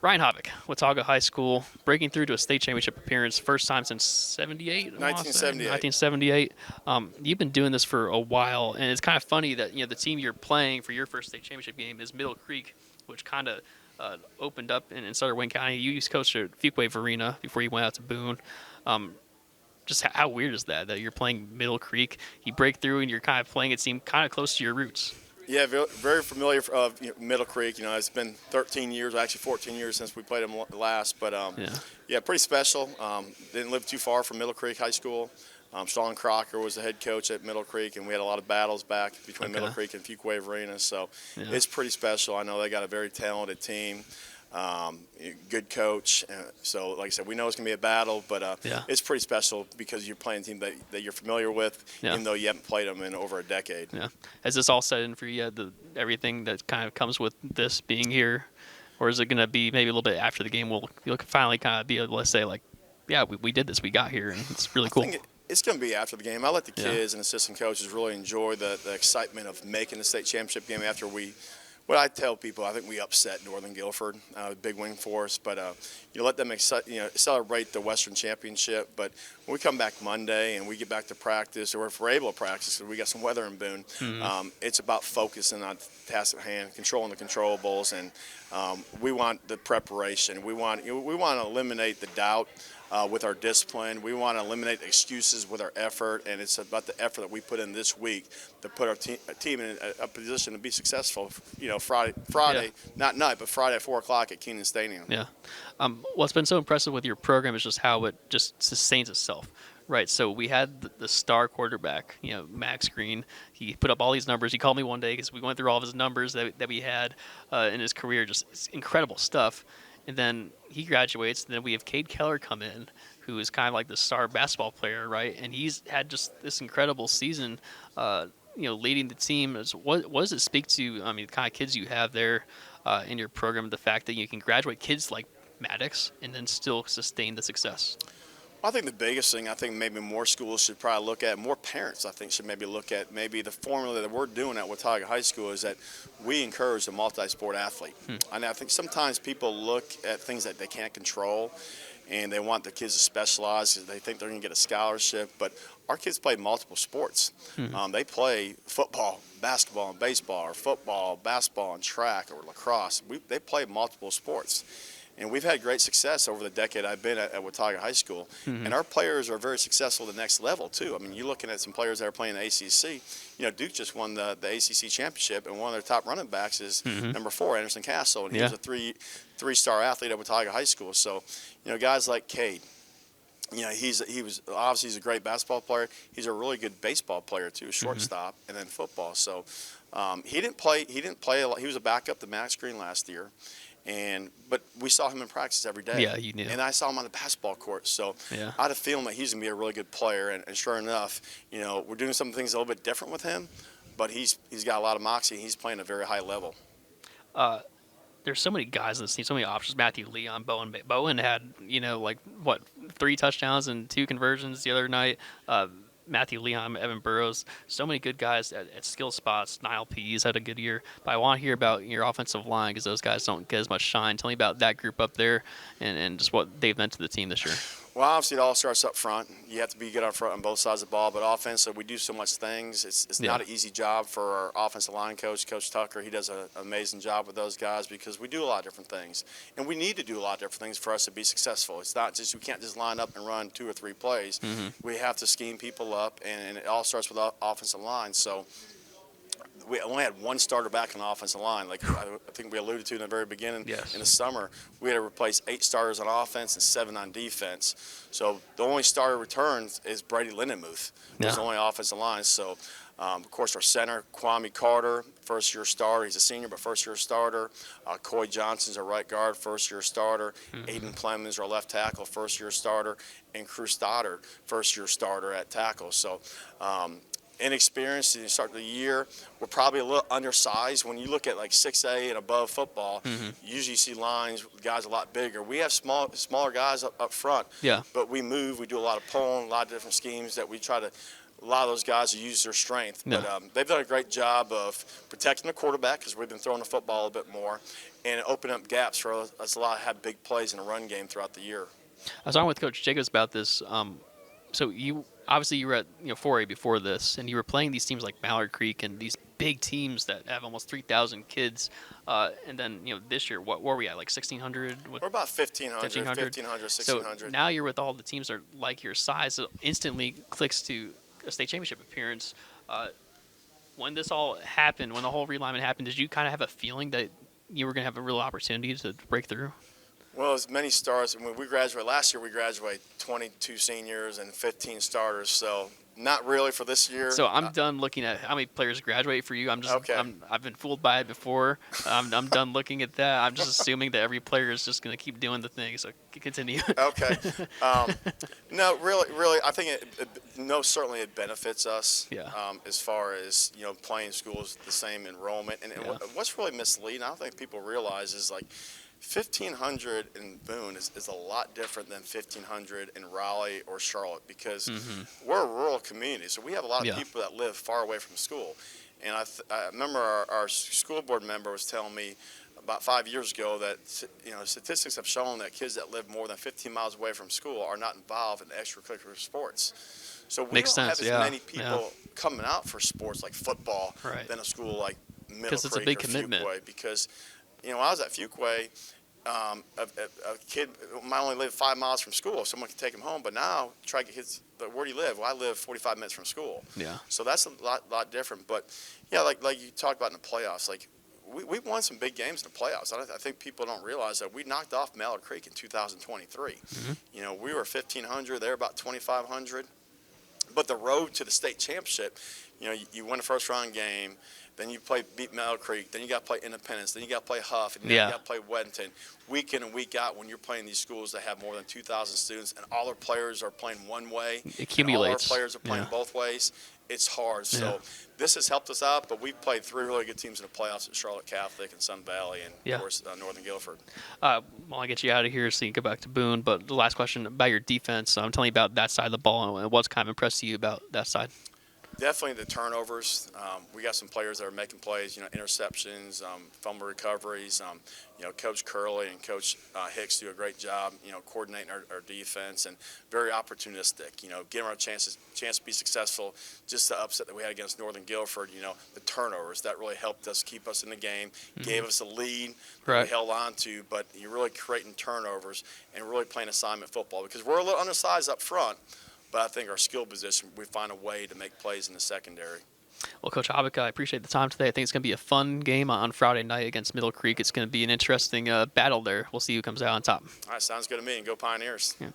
Ryan Habich, Watauga High School, breaking through to a state championship appearance, first time since 78, 1978. 1978. You've been doing this for a while, and it's kind of funny that the team you're playing for your first state championship game is Middle Creek, which kind of opened up and started Wayne County. You used to coach at Fuquay Arena before you went out to Boone. Um, just how weird is that you're playing Middle Creek, you break through, and you're kind of playing it seem kind of close to your roots. Yeah, very familiar of Middle Creek. It's been 13 years, actually 14 years since we played them last. But yeah, pretty special. Didn't live too far from Middle Creek High School. Sean Crocker was the head coach at Middle Creek, and we had a lot of battles back between Middle Creek and Fuquay Arena. So it's pretty special. I know they got a very talented team. Good coach. So, like I said, we know it's going to be a battle, but it's pretty special because you're playing a team that you're familiar with, even though you haven't played them in over a decade. Yeah. Has this all set in for you, everything that kind of comes with this being here? Or is it going to be maybe a little bit after the game you'll finally kind of be able to say, like, yeah, we did this, we got here, and it's really cool? I think it's going to be after the game. I let the kids and assistant coaches really enjoy the excitement of making the state championship game after what I tell people, I think we upset Northern Guilford, a big win for us. But let them celebrate the Western Championship. But when we come back Monday and we get back to practice, or if we're able to practice, because we got some weather in Boone, it's about focusing on task at hand, controlling the controllables, and we want the preparation. We want to eliminate the doubt. With our discipline, we want to eliminate excuses with our effort, and it's about the effort that we put in this week to put our team in a position to be successful. Friday, not night, but Friday at 4 o'clock at Keenan Stadium. Yeah. What's been so impressive with your program is just how it just sustains itself. Right, so we had the star quarterback, Max Green. He put up all these numbers. He called me one day because we went through all of his numbers that we had in his career. Just incredible stuff. And then he graduates, and then we have Cade Keller come in, who is kind of like the star basketball player, right? And he's had just this incredible season, leading the team. What does it speak to, the kind of kids you have there in your program, the fact that you can graduate kids like Maddox and then still sustain the success? I think the biggest thing, maybe more schools should probably look at, more parents I think should maybe look at, maybe the formula that we're doing at Watauga High School is that we encourage a multi-sport athlete. And I think sometimes people look at things that they can't control and they want their kids to specialize because they think they're going to get a scholarship. But our kids play multiple sports. They play football, basketball, and baseball, or football, basketball, and track, or lacrosse. They play multiple sports. And we've had great success over the decade I've been at Watauga High School. And our players are very successful at the next level, too. You're looking at some players that are playing the ACC. Duke just won the ACC championship, and one of their top running backs is number 4, Anderson Castle. And he was a three-star athlete at Watauga High School. So, guys like Cade, he's a great basketball player. He's a really good baseball player, too, shortstop, and then football. So he didn't play a lot. He was a backup to Max Green last year. But we saw him in practice every day. Yeah, you knew. And I saw him on the basketball court. So I had a feeling that he's going to be a really good player. And sure enough, we're doing some things a little bit different with him. But he's got a lot of moxie. And he's playing at a very high level. There's so many guys in this team, so many options. Matthew Leon, Bowen had, 3 touchdowns and 2 conversions the other night. Matthew Leon, Evan Burrows, so many good guys at skill spots. Niall Pease had a good year. But I want to hear about your offensive line because those guys don't get as much shine. Tell me about that group up there and just what they've meant to the team this year. Well, obviously, it all starts up front. You have to be good up front on both sides of the ball. But offensively, we do so much things. It's not an easy job for our offensive line coach, Coach Tucker. He does an amazing job with those guys because we do a lot of different things. And we need to do a lot of different things for us to be successful. It's not just, we can't just line up and run 2 or 3 plays. We have to scheme people up, and it all starts with the offensive line. So we only had 1 starter back on the offensive line. Like I think we alluded to in the very beginning, in the summer, we had to replace 8 starters on offense and 7 on defense. So the only starter returns is Brady Lindenmuth. He's the only offensive line. So, of course, our center, Kwame Carter, first-year starter. He's a senior, but first-year starter. Coy Johnson's our right guard, first-year starter. Aiden Clemens, our left tackle, first-year starter. And Cruz Stoddard, first-year starter at tackle. So, inexperienced, and you start the year, we're probably a little undersized. When you look at like 6A and above football, you usually see lines with guys a lot bigger. We have smaller guys up front, but we move. We do a lot of pulling, a lot of different schemes that we try to a lot of those guys use their strength. Yeah. But they've done a great job of protecting the quarterback because we've been throwing the football a bit more and opening up gaps for us a lot to have big plays in the run game throughout the year. I was talking with Coach Jacobs about this. So you obviously you were at 4A before this, and you were playing these teams like Mallard Creek and these big teams that have almost 3,000 kids. And then this year, what were we at, like 1,600? We're about 1,500, 1,600. So now you're with all the teams that are like your size. It instantly clicks to a state championship appearance. When this all happened, when the whole realignment happened, did you kind of have a feeling that you were going to have a real opportunity to break through? Well, as many stars. When we graduated last year, we graduated 22 seniors and 15 starters. So not really for this year. So I'm done looking at how many players graduate for you. Okay. I've been fooled by it before. I'm done looking at that. I'm just assuming that every player is just going to keep doing the thing. So continue. Okay. No, really, I think certainly it benefits us. Yeah. As far as playing schools the same enrollment, and Yeah. what's really misleading, I don't think people realize is like 1,500 in Boone is a lot different than 1,500 in Raleigh or Charlotte because we're a rural community, so we have a lot of people that live far away from school. And I remember our school board member was telling me about 5 years ago that statistics have shown that kids that live more than 15 miles away from school are not involved in extracurricular sports. So we Makes don't sense, have as yeah, many people coming out for sports like football Right. than a school like Middle Because it's a Creek big or commitment. Fuquay. Because when I was at Fuquay, a kid might only live 5 miles from school. Someone can take him home, but now try to get kids. But where do you live? Well, I live 45 minutes from school. Yeah. So that's a lot different. But yeah, like you talked about in the playoffs, like we won some big games in the playoffs. I think people don't realize that we knocked off Mallard Creek in 2023. We were 1,500. They were about 2,500. But the road to the state championship, you win the first round game, then you beat Mallard Creek, then you got to play Independence, then you got to play Huff, and then you got to play Weddington. Week in and week out, when you're playing these schools that have more than 2,000 students, and all their players are playing one way, It accumulates. and all our players are playing both ways, it's hard. So this has helped us out, but we've played 3 really good teams in the playoffs at Charlotte Catholic and Sun Valley and, of course, Northern Guilford. Well, I get you out of here so you can go back to Boone. But the last question about your defense. I'm telling you about that side of the ball and what's kind of impressed you about that side. Definitely the turnovers. We got some players that are making plays, interceptions, fumble recoveries. Coach Curley and Coach Hicks do a great job, coordinating our defense and very opportunistic, giving our chance to be successful. Just the upset that we had against Northern Guilford, the turnovers, that really helped us keep us in the game, gave us a lead that we held on to, but you're really creating turnovers and really playing assignment football because we're a little undersized up front. But I think our skill position, we find a way to make plays in the secondary. Well, Coach Habich, I appreciate the time today. I think it's going to be a fun game on Friday night against Middle Creek. It's going to be an interesting battle there. We'll see who comes out on top. All right, sounds good to me, and go Pioneers. Yeah.